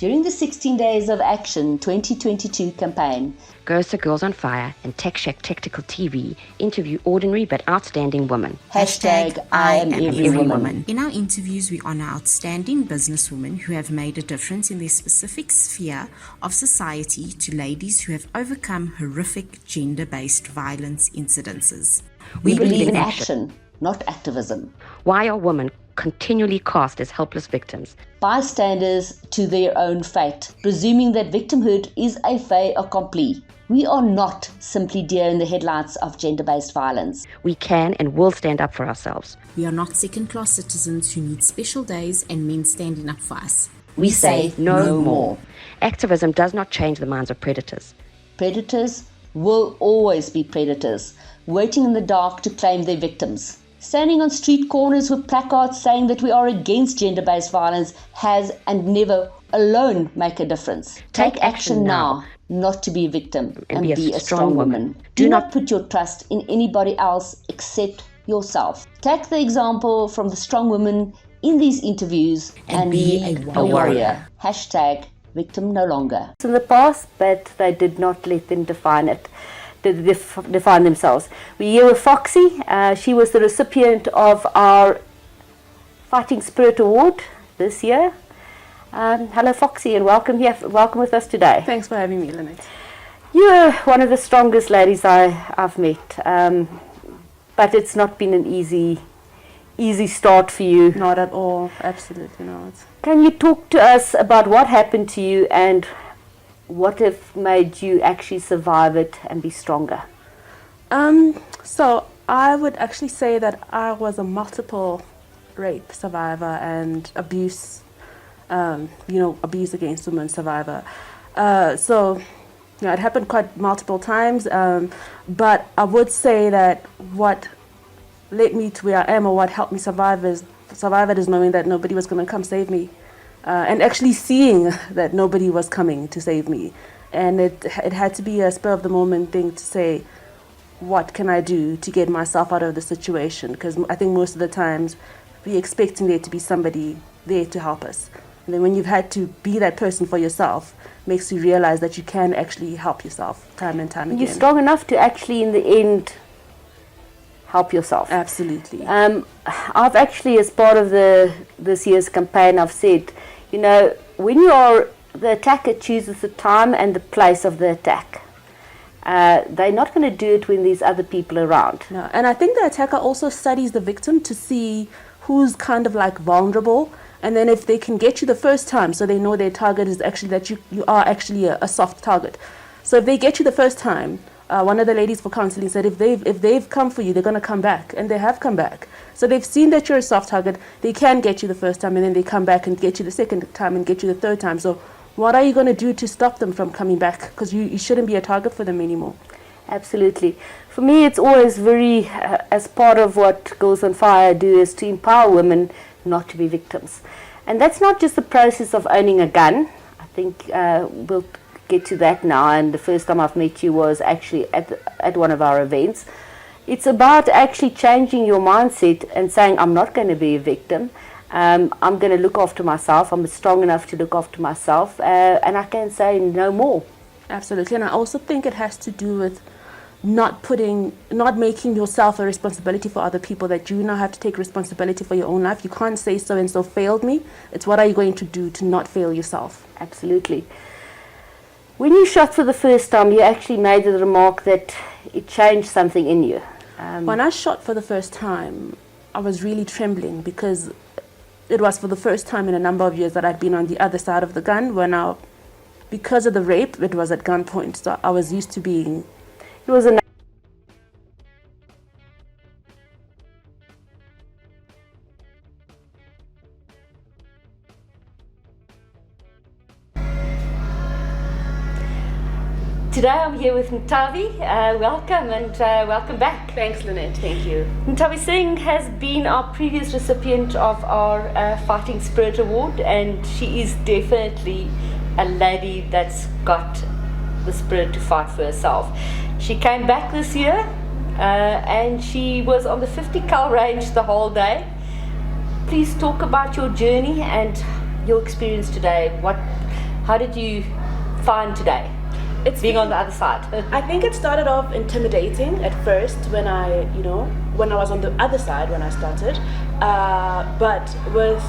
During the 16 Days of Action 2022 campaign, GOSA Girls On Fire and Tech Shack Tactical TV interview ordinary but outstanding women. Hashtag I am every woman. In our interviews, we honor outstanding businesswomen who have made a difference in their specific sphere of society to ladies who have overcome horrific gender-based violence incidences. We believe in action, not activism. Why are women continually cast as helpless victims? Bystanders to their own fate, presuming that victimhood is a fait accompli. We are not simply deer in the headlights of gender-based violence. We can and will stand up for ourselves. We are not second-class citizens who need special days and men standing up for us. We say no more. Activism does not change the minds of predators. Predators will always be predators, waiting in the dark to claim their victims. Standing on street corners with placards saying that we are against gender-based violence has and never alone make a difference. Take action now, not to be a victim, and be a strong woman. Do not put your trust in anybody else except yourself. Take the example from the strong women in these interviews and be a warrior. Hashtag victim no longer. In the past, but they did not let them define themselves. We're here with Foxy. She was the recipient of our Fighting Spirit Award this year. Hello Foxy, and welcome with us today. Thanks for having me, Lynette. You're one of the strongest ladies I've met, but it's not been an easy start for you. Not at all, absolutely not. Can you talk to us about what happened to you and what have made you actually survive it and be stronger? So I would actually say that I was a multiple rape survivor and abuse against women survivor. It happened quite multiple times, but I would say that what led me to where I am, or what helped me survive it, is knowing that nobody was going to come save me. And actually seeing that nobody was coming to save me. And it had to be a spur of the moment thing to say, what can I do to get myself out of the situation? Because I think most of the times we're expecting there to be somebody there to help us. And then when you've had to be that person for yourself, makes you realize that you can actually help yourself time and time again. You're strong enough to actually in the end help yourself. Absolutely. I've actually, as part of this year's campaign, I've said, when the attacker chooses the time and the place of the attack, they're not going to do it when there's other people around. No, and I think the attacker also studies the victim to see who's kind of like vulnerable, and then if they can get you the first time, so they know their target is actually that you are actually a soft target. So if they get you the first time, one of the ladies for counseling said if they've come for you, they're going to come back, and they have come back. So they've seen that you're a soft target, they can get you the first time, and then they come back and get you the second time and get you the third time. So what are you going to do to stop them from coming back? Because you shouldn't be a target for them anymore. Absolutely. For me, it's always very, as part of what Girls On Fire do, is to empower women not to be victims. And that's not just the process of owning a gun. I think we'll get to that now, and the first time I've met you was actually at one of our events. It's about actually changing your mindset and saying, I'm not going to be a victim. I'm going to look after myself. I'm strong enough to look after myself, and I can say no more. Absolutely. And I also think it has to do with not making yourself a responsibility for other people, that you now have to take responsibility for your own life. You can't say so and so failed me. It's what are you going to do to not fail yourself? Absolutely. When you shot for the first time, you actually made the remark that it changed something in you. When I shot for the first time, I was really trembling because it was for the first time in a number of years that I'd been on the other side of the gun. Because of the rape, it was at gunpoint. So I was used to being... It was a... Today I'm here with Nthabi. Welcome and welcome back. Thanks, Lynette. Thank you. Nthabiseng has been our previous recipient of our Fighting Spirit Award, and she is definitely a lady that's got the spirit to fight for herself. She came back this year and she was on the 50 cal range the whole day. Please talk about your journey and your experience today. How did you find today? It's being on the other side. I think it started off intimidating at first when I was on the other side when I started. But with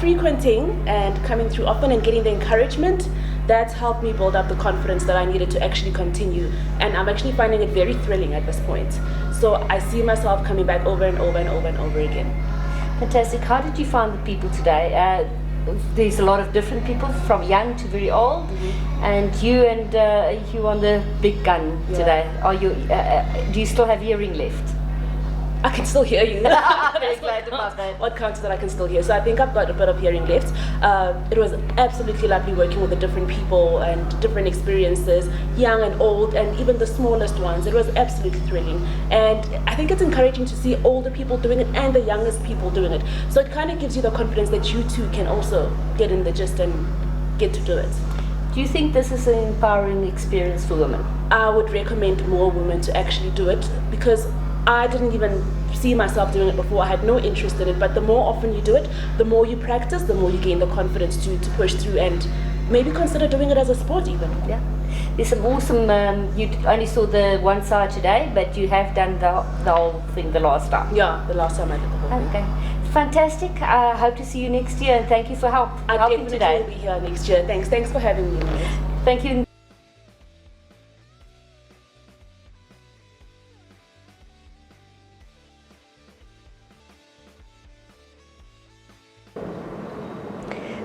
frequenting and coming through often and getting the encouragement, that's helped me build up the confidence that I needed to actually continue. And I'm actually finding it very thrilling at this point. So I see myself coming back over and over and over and over again. Fantastic. How did you find the people today? There's a lot of different people, from young to very old, and you on the big gun today. Are you? Do you still have hearing left? I can still hear you. I'm very glad about that. What counts is that I can still hear. So I think I've got a bit of hearing left. It was absolutely lovely working with the different people and different experiences, young and old, and even the smallest ones. It was absolutely thrilling. And I think it's encouraging to see older people doing it and the youngest people doing it. So it kind of gives you the confidence that you too can also get in the gist and get to do it. Do you think this is an empowering experience for women? I would recommend more women to actually do it, because I didn't even see myself doing it before. I had no interest in it, but the more often you do it, the more you practice, the more you gain the confidence to push through and maybe consider doing it as a sport even. Yeah. There's some awesome, you only saw the one side today, but you have done the whole thing the last time. Yeah, the last time I did the whole thing. Okay. Fantastic. I hope to see you next year, and thank you for helping definitely today. will be here next year. Thanks for having me. Thank you.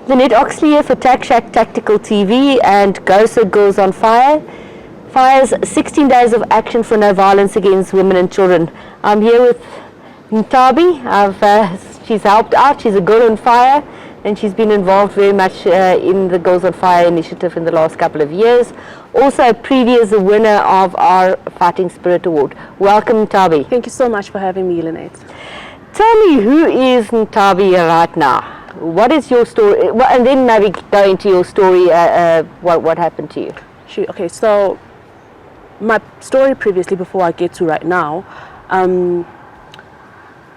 Lynette Oxley here for Tack Shack Tactical TV and GOSA Girls On Fire. Fire's 16 days of action for no violence against women and children. I'm here with Nthabi. She's helped out. She's a girl on fire, and she's been involved very much in the Girls on Fire initiative in the last couple of years. Also a previous winner of our Fighting Spirit Award. Welcome, Nthabi. Thank you so much for having me, Lynette. Tell me, who is Nthabi right now? What is your story? Well, and then maybe go into your story, what happened to you. Sure. Okay, so my story previously, before I get to right now,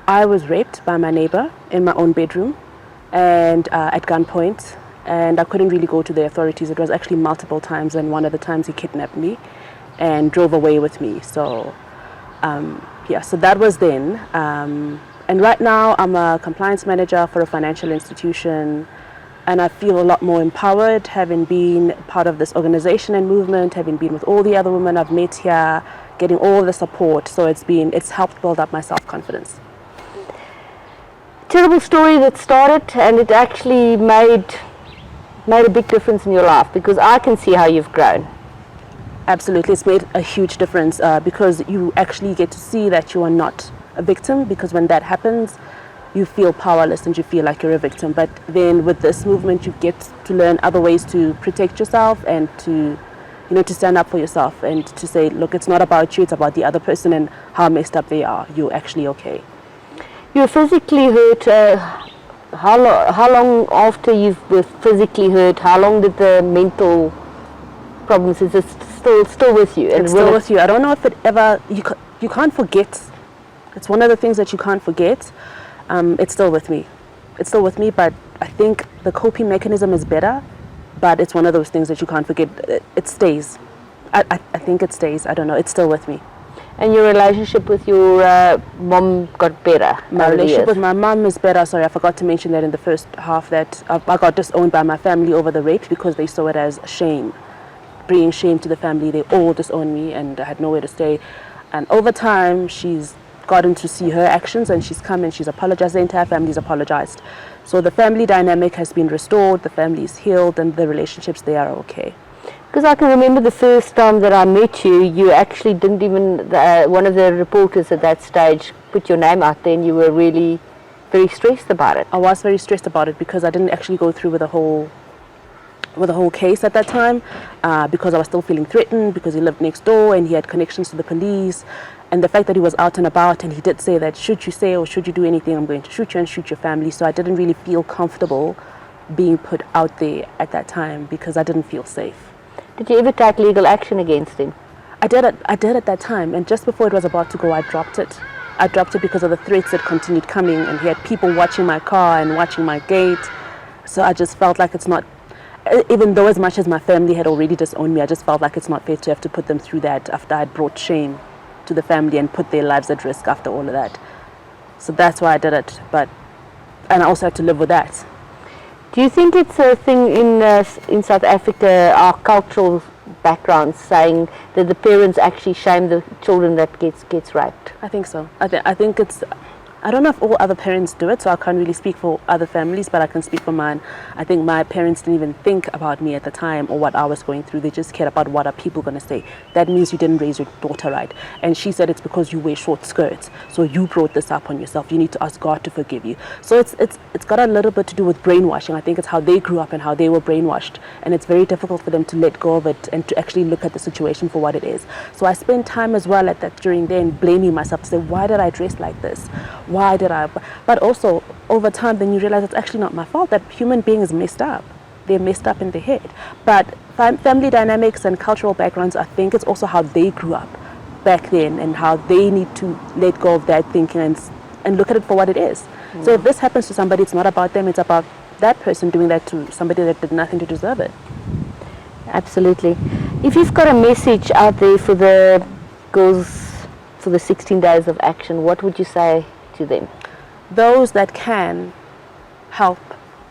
I was raped by my neighbour in my own bedroom and at gunpoint, and I couldn't really go to the authorities. It was actually multiple times, and one of the times he kidnapped me and drove away with me. So so that was then. And right now I'm a compliance manager for a financial institution, and I feel a lot more empowered having been part of this organization and movement, having been with all the other women I've met here, getting all the support. So it's helped build up my self-confidence. Terrible story that started, and it actually made a big difference in your life, because I can see how you've grown. Absolutely, it's made a huge difference because you actually get to see that you are not a victim, because when that happens you feel powerless and you feel like you're a victim. But then with this movement you get to learn other ways to protect yourself and to stand up for yourself and to say, look, it's not about you, it's about the other person and how messed up they are. You're actually okay. You're physically hurt. How long after you were physically hurt, how long did the mental problems, is it still with you? It's still with you. I don't know if it ever, you can't forget. It's one of the things that you can't forget. It's still with me. It's still with me, but I think the coping mechanism is better, but it's one of those things that you can't forget. It stays. I think it stays. I don't know. It's still with me. And your relationship with your mom got better? My relationship with my mom is better. Sorry, I forgot to mention that in the first half, that I got disowned by my family over the rape because they saw it as shame. Bringing shame to the family. They all disowned me and I had nowhere to stay. And over time, she's gotten to see her actions, and she's come and she's apologized. The entire family's apologized. So the family dynamic has been restored, the family is healed, and the relationships there are okay. Because I can remember the first time that I met you, you actually didn't even, one of the reporters at that stage put your name out there, and you were really very stressed about it. I was very stressed about it because I didn't actually go through with the whole case at that time, because I was still feeling threatened, because he lived next door and he had connections to the police. And the fact that he was out and about, and he did say that should you say or should you do anything, I'm going to shoot you and shoot your family. So I didn't really feel comfortable being put out there at that time because I didn't feel safe. Did you ever take legal action against him? I did at that time, and just before it was about to go, I dropped it. I dropped it because of the threats that continued coming, and he had people watching my car and watching my gate. So I just felt like it's not, even though as much as my family had already disowned me, I just felt like it's not fair to have to put them through that after I'd brought shame to the family and put their lives at risk after all of that. So that's why I did it. And I also had to live with that. Do you think it's a thing in South Africa, our cultural background, saying that the parents actually shame the children that gets raped? I think so. I think it's, I don't know if all other parents do it, so I can't really speak for other families, but I can speak for mine. I think my parents didn't even think about me at the time or what I was going through. They just cared about what are people going to say. That means you didn't raise your daughter right. And she said it's because you wear short skirts. So you brought this up on yourself. You need to ask God to forgive you. So it's got a little bit to do with brainwashing. I think it's how they grew up and how they were brainwashed. And it's very difficult for them to let go of it and to actually look at the situation for what it is. So I spent time as well at that during then blaming myself to say, why did I dress like this? Why did I? But also, over time, then you realize it's actually not my fault. That human beings messed up. They're messed up in their head. But family dynamics and cultural backgrounds, I think it's also how they grew up back then and how they need to let go of that thinking and look at it for what it is. So if this happens to somebody, it's not about them. It's about that person doing that to somebody that did nothing to deserve it. Absolutely. If you've got a message out there for the girls for the 16 days of action, what would you say to them? Those that can help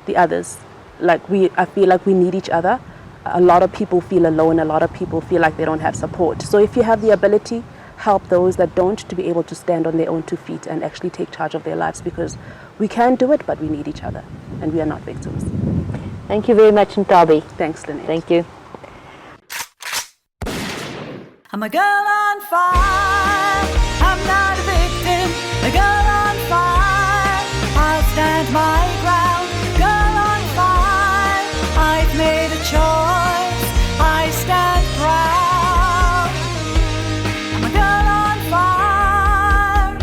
the others. I feel like we need each other. A lot of people feel alone. A lot of people feel like they don't have support. So if you have the ability, help those that don't to be able to stand on their own 2 feet and actually take charge of their lives, because we can do it, but we need each other and we are not victims. Thank you very much, Nthabi. Thanks, Lynette. Thank you. I'm a girl on fire, I'm not a victim, a girl on fire, I'll stand my ground, girl on fire, I've made a choice, I stand proud. I'm a girl on fire,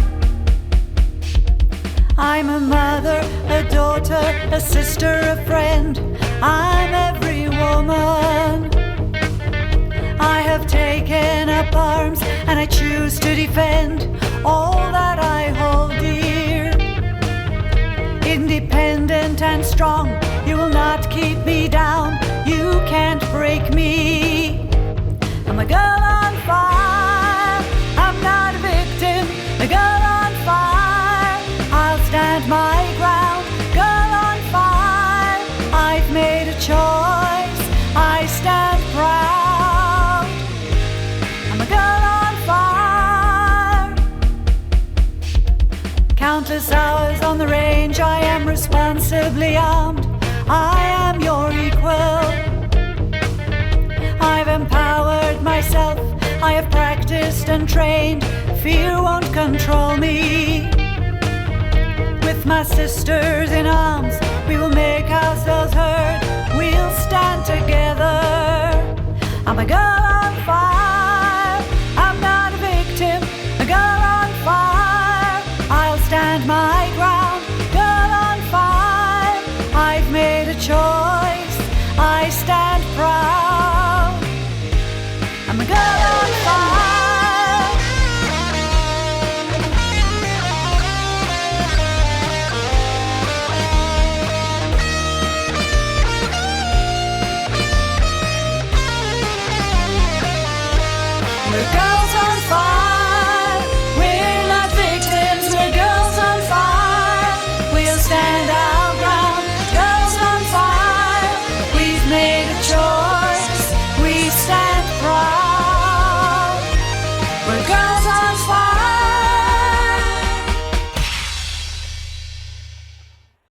I'm a mother, a daughter, a sister, a friend, I'm every woman. I have taken up arms and I choose to defend all that I hold dear. Independent and strong, you will not keep me down, you can't break me. I'm a girl on fire, I'm not a victim, a girl on fire, I'll stand my ground, girl on fire, I've made a choice, I stand proud. Countless hours on the range, I am responsibly armed, I am your equal. I've empowered myself, I have practiced and trained, fear won't control me. With my sisters in arms, we will make ourselves heard, we'll stand together. I'm a girl